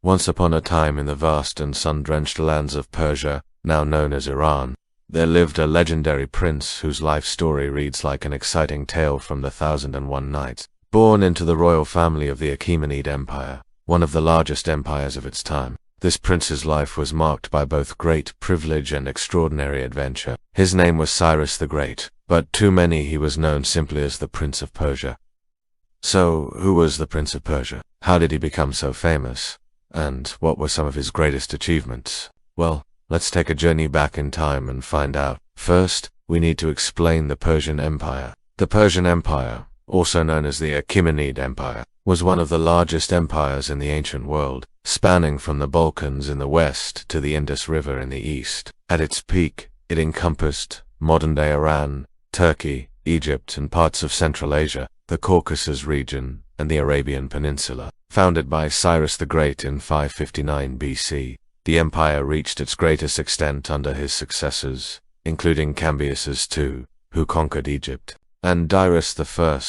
Once upon a time in the vast and sun-drenched lands of Persia, now known as Iran, there lived a legendary prince whose life story reads like an exciting tale from the 1001 Nights. Born into the royal family of the Achaemenid Empire, one of the largest empires of its time, this prince's life was marked by both great privilege and extraordinary adventure. His name was Cyrus the Great, but to many he was known simply as the Prince of Persia. So, who was the Prince of Persia? How did he become so famous? And what were some of his greatest achievements? Well, let's take a journey back in time and find out. First, we need to explain the Persian Empire. The Persian Empire, also known as the Achaemenid Empire, was one of the largest empires in the ancient world, spanning from the Balkans in the west to the Indus River in the east. At its peak, it encompassed modern-day Iran, Turkey, Egypt, and parts of Central Asia, the Caucasus region, and the Arabian Peninsula. Founded by Cyrus the Great in 559 BC, the empire reached its greatest extent under his successors, including Cambyses II, who conquered Egypt, and Darius I,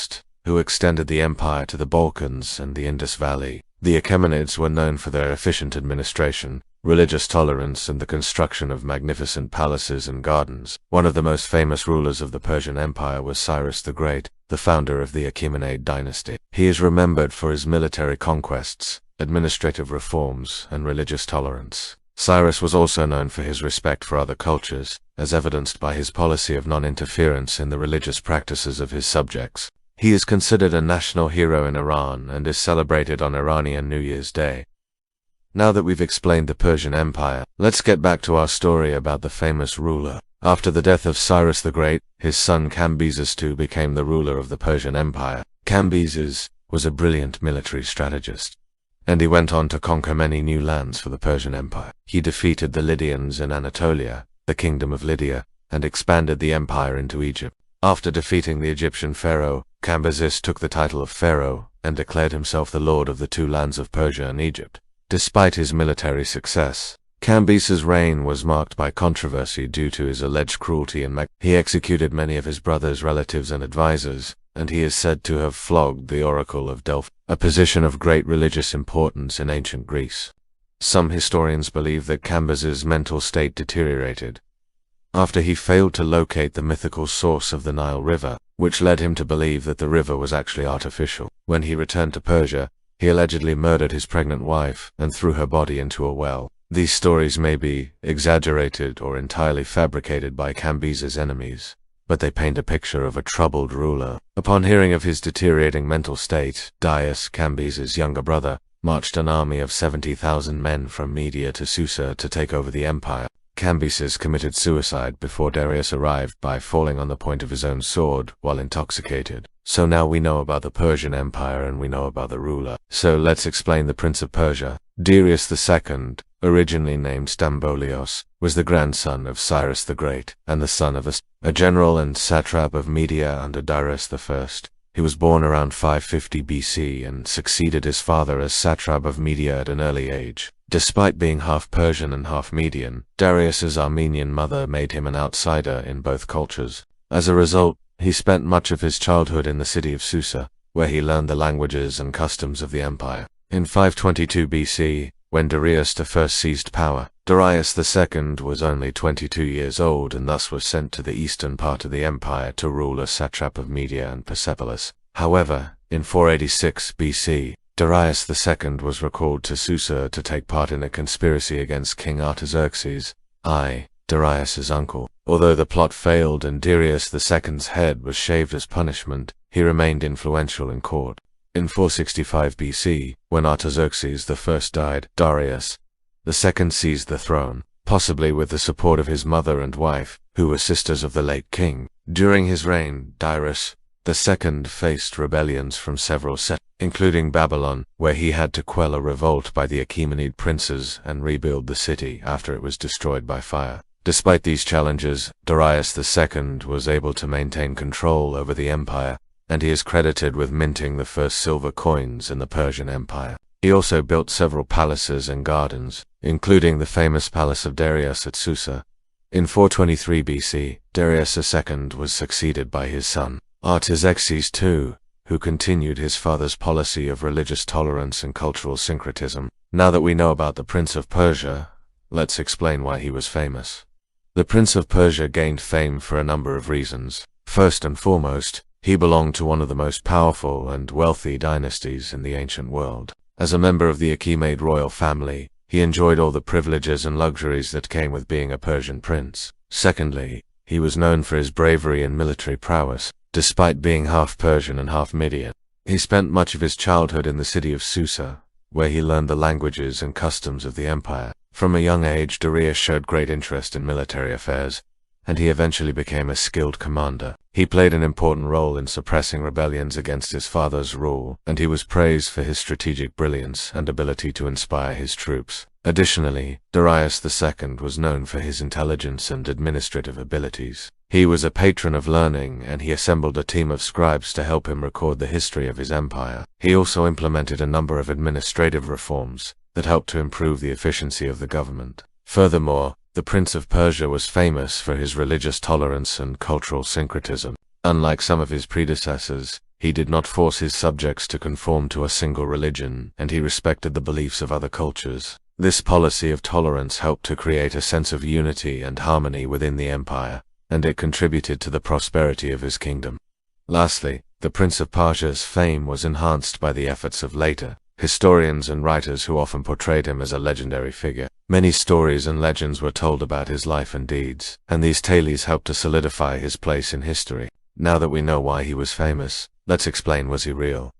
who extended the empire to the Balkans and the Indus Valley. The Achaemenids were known for their efficient administration, religious tolerance, and the construction of magnificent palaces and gardens. One of the most famous rulers of the Persian Empire was Cyrus the Great, the founder of the Achaemenid dynasty. He is remembered for his military conquests, administrative reforms, and religious tolerance. Cyrus was also known for his respect for other cultures, as evidenced by his policy of non-interference in the religious practices of his subjects. He is considered a national hero in Iran and is celebrated on Iranian New Year's Day. Now that we've explained the Persian Empire, let's get back to our story about the famous ruler. After the death of Cyrus the Great, his son Cambyses II became the ruler of the Persian Empire. Cambyses was a brilliant military strategist, and he went on to conquer many new lands for the Persian Empire. He defeated the Lydians in Anatolia, the Kingdom of Lydia, and expanded the empire into Egypt. After defeating the Egyptian pharaoh, Cambyses took the title of pharaoh and declared himself the lord of the two lands of Persia and Egypt. Despite his military success, Cambyses' reign was marked by controversy due to his alleged cruelty and he executed many of his brother's relatives and advisors, and he is said to have flogged the Oracle of Delphi, a position of great religious importance in ancient Greece. Some historians believe that Cambyses' mental state deteriorated after he failed to locate the mythical source of the Nile River, which led him to believe that the river was actually artificial. When he returned to Persia, he allegedly murdered his pregnant wife and threw her body into a well. These stories may be exaggerated or entirely fabricated by Cambyses' enemies, but they paint a picture of a troubled ruler. Upon hearing of his deteriorating mental state, Darius, Cambyses' younger brother, marched an army of 70,000 men from Media to Susa to take over the empire. Cambyses committed suicide before Darius arrived by falling on the point of his own sword while intoxicated. So now we know about the Persian Empire and we know about the ruler. So let's explain the Prince of Persia. Darius II, originally named Stambolios, was the grandson of Cyrus the Great and the son of a general and satrap of Media under Darius I. He was born around 550 BC and succeeded his father as satrap of Media at an early age. Despite being half Persian and half Median, Darius's Armenian mother made him an outsider in both cultures. As a result, he spent much of his childhood in the city of Susa, where he learned the languages and customs of the empire. In 522 BC, when Darius I seized power, Darius II was only 22 years old and thus was sent to the eastern part of the empire to rule as satrap of Media and Persepolis. However, in 486 BC, Darius II was recalled to Susa to take part in a conspiracy against King Xerxes, Darius's uncle. Although the plot failed and Darius II's head was shaved as punishment, he remained influential in court. In 465 BC, when Artaxerxes I died, Darius II seized the throne, possibly with the support of his mother and wife, who were sisters of the late king. During his reign, Darius II faced rebellions from several cities, including Babylon, where he had to quell a revolt by the Achaemenid princes and rebuild the city after it was destroyed by fire. Despite these challenges, Darius II was able to maintain control over the empire, and he is credited with minting the first silver coins in the Persian Empire. He also built several palaces and gardens, including the famous Palace of Darius at Susa. In 423 BC, Darius II was succeeded by his son, Artaxerxes II, who continued his father's policy of religious tolerance and cultural syncretism. Now that we know about the Prince of Persia, let's explain why he was famous. The Prince of Persia gained fame for a number of reasons. First and foremost, he belonged to one of the most powerful and wealthy dynasties in the ancient world. As a member of the Achaemenid royal family, he enjoyed all the privileges and luxuries that came with being a Persian prince. Secondly, he was known for his bravery and military prowess, despite being half Persian and half Median. He spent much of his childhood in the city of Susa, where he learned the languages and customs of the empire. From a young age, Darius showed great interest in military affairs, and he eventually became a skilled commander. He played an important role in suppressing rebellions against his father's rule, and he was praised for his strategic brilliance and ability to inspire his troops. Additionally, Darius II was known for his intelligence and administrative abilities. He was a patron of learning, and he assembled a team of scribes to help him record the history of his empire. He also implemented a number of administrative reforms that helped to improve the efficiency of the government. Furthermore, the Prince of Persia was famous for his religious tolerance and cultural syncretism. Unlike some of his predecessors, he did not force his subjects to conform to a single religion, and he respected the beliefs of other cultures. This policy of tolerance helped to create a sense of unity and harmony within the empire, and it contributed to the prosperity of his kingdom. Lastly, the Prince of Persia's fame was enhanced by the efforts of later historians and writers who often portrayed him as a legendary figure. Many stories and legends were told about his life and deeds, and these tales helped to solidify his place in history. Now that we know why he was famous, let's explain, was he real?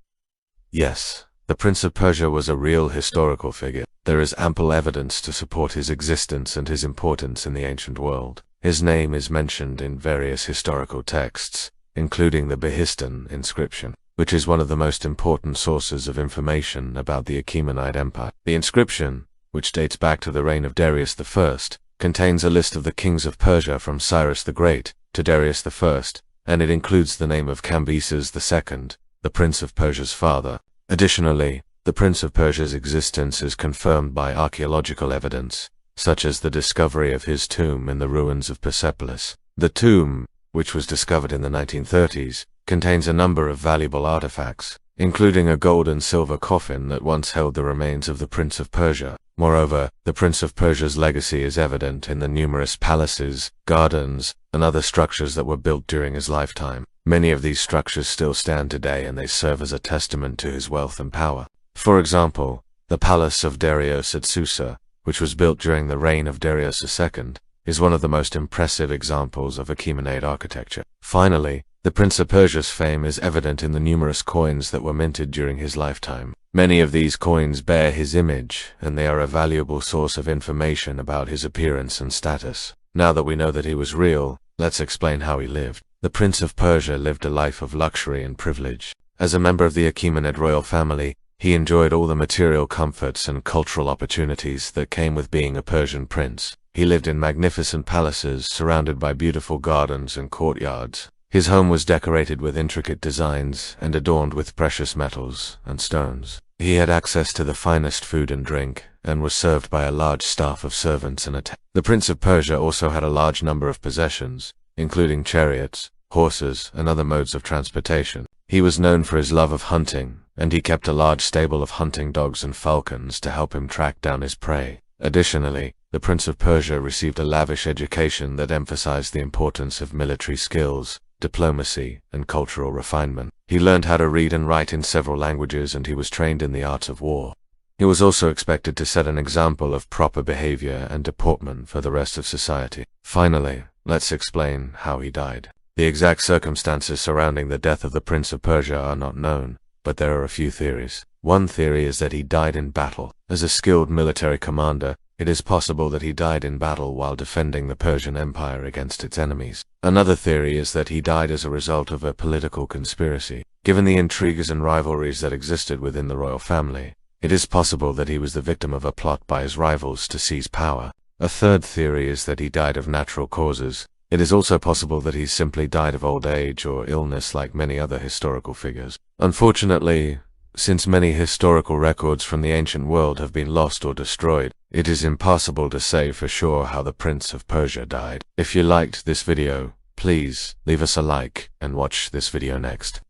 Yes, the Prince of Persia was a real historical figure. There is ample evidence to support his existence and his importance in the ancient world. His name is mentioned in various historical texts, including the Behistun inscription, which is one of the most important sources of information about the Achaemenid Empire. The inscription, which dates back to the reign of Darius I, contains a list of the kings of Persia from Cyrus the Great to Darius I, and it includes the name of Cambyses II, the Prince of Persia's father. Additionally, the Prince of Persia's existence is confirmed by archaeological evidence, such as the discovery of his tomb in the ruins of Persepolis. The tomb, which was discovered in the 1930s, contains a number of valuable artifacts, including a gold and silver coffin that once held the remains of the Prince of Persia. Moreover, the Prince of Persia's legacy is evident in the numerous palaces, gardens, and other structures that were built during his lifetime. Many of these structures still stand today, and they serve as a testament to his wealth and power. For example, the Palace of Darius at Susa, which was built during the reign of Darius II, is one of the most impressive examples of Achaemenid architecture. Finally, the Prince of Persia's fame is evident in the numerous coins that were minted during his lifetime. Many of these coins bear his image, and they are a valuable source of information about his appearance and status. Now that we know that he was real, let's explain how he lived. The Prince of Persia lived a life of luxury and privilege. As a member of the Achaemenid royal family, he enjoyed all the material comforts and cultural opportunities that came with being a Persian prince. He lived in magnificent palaces surrounded by beautiful gardens and courtyards. His home was decorated with intricate designs and adorned with precious metals and stones. He had access to the finest food and drink, and was served by a large staff of servants and attendants. The Prince of Persia also had a large number of possessions, including chariots, horses, and other modes of transportation. He was known for his love of hunting, and he kept a large stable of hunting dogs and falcons to help him track down his prey. Additionally, the Prince of Persia received a lavish education that emphasized the importance of military skills, diplomacy, and cultural refinement. He learned how to read and write in several languages, and he was trained in the arts of war. He was also expected to set an example of proper behavior and deportment for the rest of society. Finally, let's explain how he died. The exact circumstances surrounding the death of the Prince of Persia are not known, but there are a few theories. One theory is that he died in battle. As a skilled military commander, it is possible that he died in battle while defending the Persian Empire against its enemies. Another theory is that he died as a result of a political conspiracy. Given the intrigues and rivalries that existed within the royal family, it is possible that he was the victim of a plot by his rivals to seize power. A third theory is that he died of natural causes. It is also possible that he simply died of old age or illness like many other historical figures. Unfortunately, since many historical records from the ancient world have been lost or destroyed, it is impossible to say for sure how the Prince of Persia died. If you liked this video, please leave us a like and watch this video next.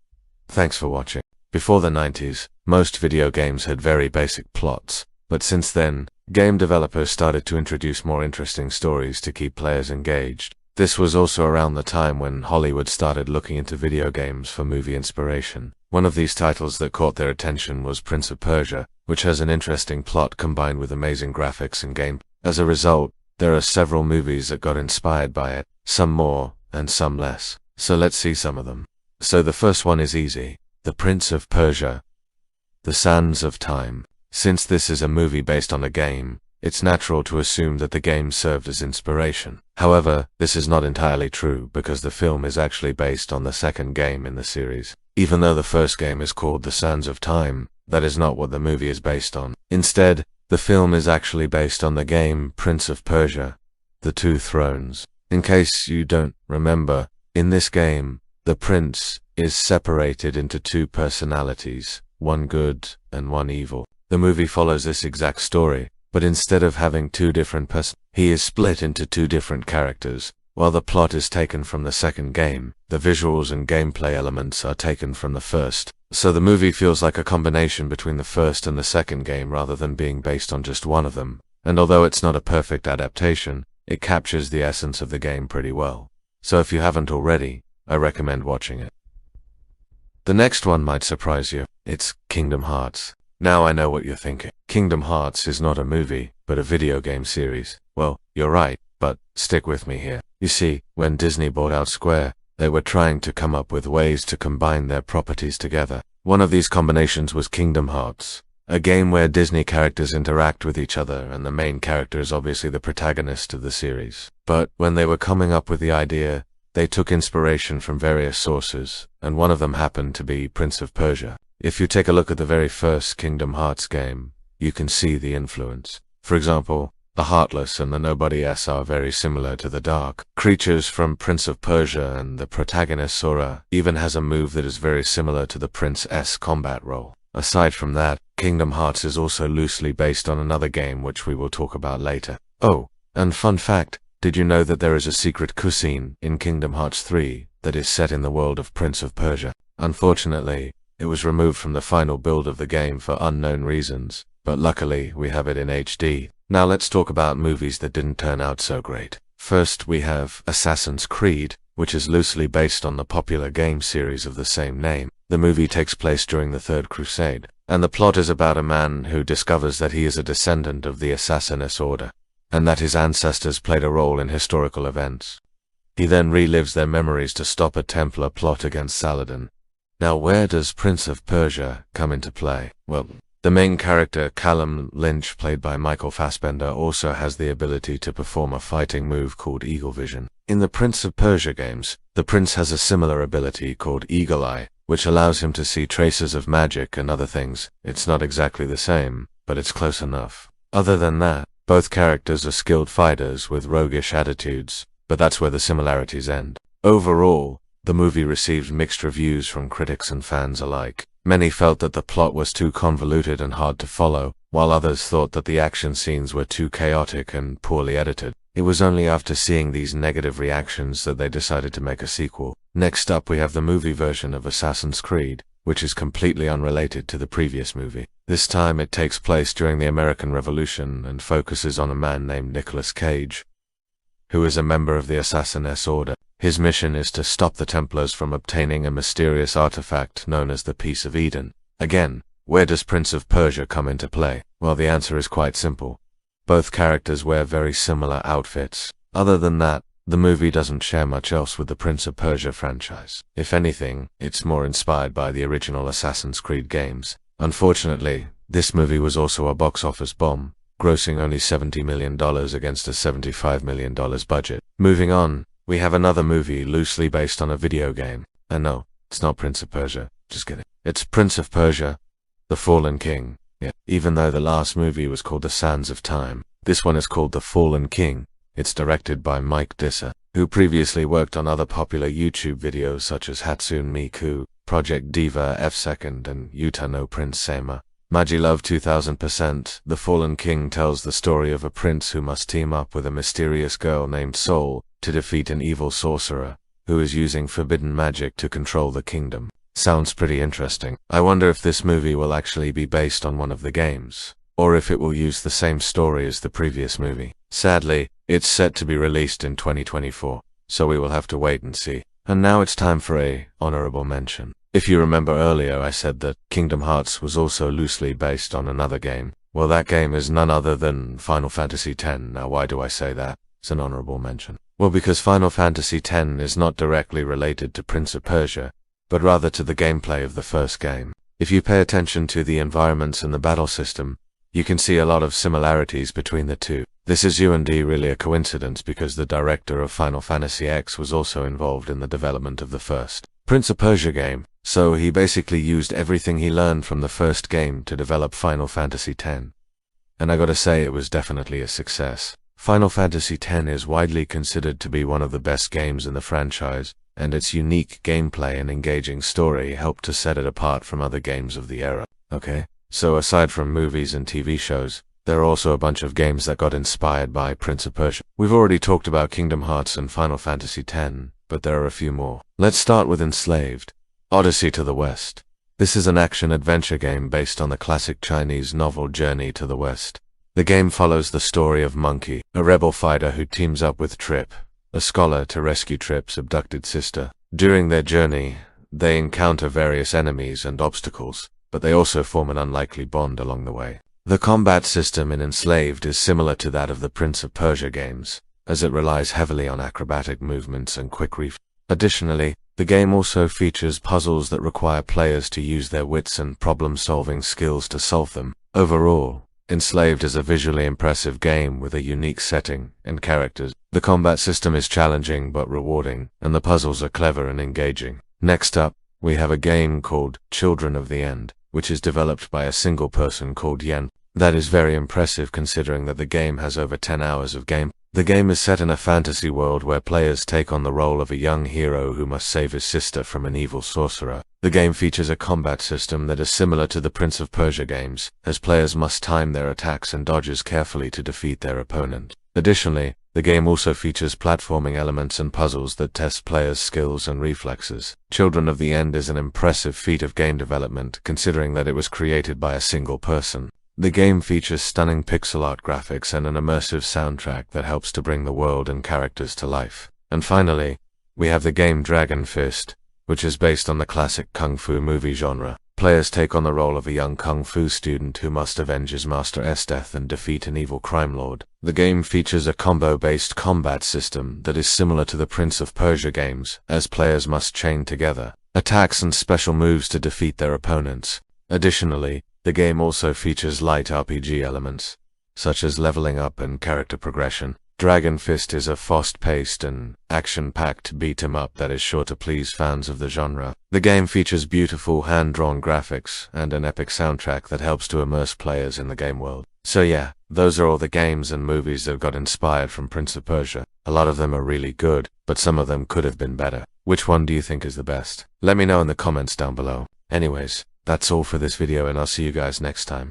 Thanks for watching. Before the 90s, most video games had very basic plots, but since then, game developers started to introduce more interesting stories to keep players engaged. This was also around the time when Hollywood started looking into video games for movie inspiration. One of these titles that caught their attention was Prince of Persia, which has an interesting plot combined with amazing graphics and game. As a result, there are several movies that got inspired by it, some more and some less. So let's see some of them. So the first one is easy. The Prince of Persia, The Sands of Time. Since this is a movie based on a game, it's natural to assume that the game served as inspiration. However, this is not entirely true because the film is actually based on the second game in the series. Even though the first game is called The Sands of Time, that is not what the movie is based on. Instead, the film is actually based on the game Prince of Persia, The Two Thrones. In case you don't remember, in this game, the prince is separated into two personalities, one good and one evil. The movie follows this exact story, but instead of having two different he is split into two different characters. While the plot is taken from the second game, the visuals and gameplay elements are taken from the first. So the movie feels like a combination between the first and the second game rather than being based on just one of them. And although it's not a perfect adaptation, it captures the essence of the game pretty well. So if you haven't already, I recommend watching it. The next one might surprise you. It's Kingdom Hearts. Now I know what you're thinking. Kingdom Hearts is not a movie, but a video game series. Well, you're right, but stick with me here. You see, when Disney bought out Square, they were trying to come up with ways to combine their properties together. One of these combinations was Kingdom Hearts, a game where Disney characters interact with each other and the main character is obviously the protagonist of the series. But when they were coming up with the idea, they took inspiration from various sources, and one of them happened to be Prince of Persia. If you take a look at the very first Kingdom Hearts game, you can see the influence. For example, the Heartless and the Nobody S are very similar to the dark creatures from Prince of Persia, and the protagonist Sora even has a move that is very similar to the Prince's combat role. Aside from that, Kingdom Hearts is also loosely based on another game which we will talk about later. Oh, and fun fact, did you know that there is a secret cutscene in Kingdom Hearts 3 that is set in the world of Prince of Persia? Unfortunately, it was removed from the final build of the game for unknown reasons, but luckily we have it in HD. Now let's talk about movies that didn't turn out so great. First we have Assassin's Creed, which is loosely based on the popular game series of the same name. The movie takes place during the Third Crusade, and the plot is about a man who discovers that he is a descendant of the Assassin's Order, and that his ancestors played a role in historical events. He then relives their memories to stop a Templar plot against Saladin. Now where does Prince of Persia come into play? Well, the main character, Callum Lynch, played by Michael Fassbender, also has the ability to perform a fighting move called Eagle Vision. In the Prince of Persia games, the prince has a similar ability called Eagle Eye, which allows him to see traces of magic and other things. It's not exactly the same, but it's close enough. Other than that, both characters are skilled fighters with roguish attitudes, but that's where the similarities end. Overall, the movie received mixed reviews from critics and fans alike. Many felt that the plot was too convoluted and hard to follow, while others thought that the action scenes were too chaotic and poorly edited. It was only after seeing these negative reactions that they decided to make a sequel. Next up we have the movie version of Assassin's Creed, which is completely unrelated to the previous movie. This time it takes place during the American Revolution and focuses on a man named Nicolas Cage, who is a member of the Assassin's Order. His mission is to stop the Templars from obtaining a mysterious artifact known as the Peace of Eden. Again, where does Prince of Persia come into play? Well, the answer is quite simple. Both characters wear very similar outfits. Other than that, the movie doesn't share much else with the Prince of Persia franchise. If anything, it's more inspired by the original Assassin's Creed games. Unfortunately, this movie was also a box office bomb, grossing only $70 million against a $75 million budget. Moving on, we have another movie loosely based on a video game. And no, it's not Prince of Persia, just kidding. It's Prince of Persia, The Fallen King. Yeah, even though the last movie was called The Sands of Time, this one is called The Fallen King. It's directed by Mike Disser, who previously worked on other popular YouTube videos such as Hatsune Miku, Project Diva F2, and Yuta no Prince Sama. Magi Love 2000%. The Fallen King tells the story of a prince who must team up with a mysterious girl named Soul to defeat an evil sorcerer who is using forbidden magic to control the kingdom. Sounds pretty interesting. I wonder if this movie will actually be based on one of the games, or if it will use the same story as the previous movie. Sadly, it's set to be released in 2024, so we will have to wait and see. And now it's time for a honorable mention. If you remember earlier, I said that Kingdom Hearts was also loosely based on another game. Well, that game is none other than Final Fantasy X. Now, why do I say that? It's an honorable mention. Well, because Final Fantasy X is not directly related to Prince of Persia, but rather to the gameplay of the first game. If you pay attention to the environments and the battle system, you can see a lot of similarities between the two. This is really a coincidence because the director of Final Fantasy X was also involved in the development of the first Prince of Persia game, so he basically used everything he learned from the first game to develop Final Fantasy X. And I gotta say, it was definitely a success. Final Fantasy X is widely considered to be one of the best games in the franchise, and its unique gameplay and engaging story helped to set it apart from other games of the era. Okay, so aside from movies and TV shows, there are also a bunch of games that got inspired by Prince of Persia. We've already talked about Kingdom Hearts and Final Fantasy X, but there are a few more. Let's start with Enslaved. Odyssey to the West. This is an action-adventure game based on the classic Chinese novel Journey to the West. The game follows the story of Monkey, a rebel fighter who teams up with Trip, a scholar, to rescue Trip's abducted sister. During their journey, they encounter various enemies and obstacles, but they also form an unlikely bond along the way. The combat system in Enslaved is similar to that of the Prince of Persia games, as it relies heavily on acrobatic movements and quick reflexes. Additionally, the game also features puzzles that require players to use their wits and problem-solving skills to solve them. Overall, Enslaved is a visually impressive game with a unique setting and characters. The combat system is challenging but rewarding, and the puzzles are clever and engaging. Next up, we have a game called Children of the End, which is developed by a single person called Yen. That is very impressive considering that the game has over 10 hours of game. The game is set in a fantasy world where players take on the role of a young hero who must save his sister from an evil sorcerer. The game features a combat system that is similar to the Prince of Persia games, as players must time their attacks and dodges carefully to defeat their opponent. Additionally, the game also features platforming elements and puzzles that test players' skills and reflexes. Children of the End is an impressive feat of game development, considering that it was created by a single person. The game features stunning pixel art graphics and an immersive soundtrack that helps to bring the world and characters to life. And finally, we have the game Dragon Fist, which is based on the classic kung fu movie genre. Players take on the role of a young kung fu student who must avenge his master's death and defeat an evil crime lord. The game features a combo-based combat system that is similar to the Prince of Persia games, as players must chain together attacks and special moves to defeat their opponents. Additionally, the game also features light RPG elements, such as leveling up and character progression. Dragon Fist is a fast-paced and action-packed beat-em-up that is sure to please fans of the genre. The game features beautiful hand-drawn graphics and an epic soundtrack that helps to immerse players in the game world. So yeah, those are all the games and movies that got inspired from Prince of Persia. A lot of them are really good, but some of them could have been better. Which one do you think is the best? Let me know in the comments down below. Anyways, that's all for this video, and I'll see you guys next time.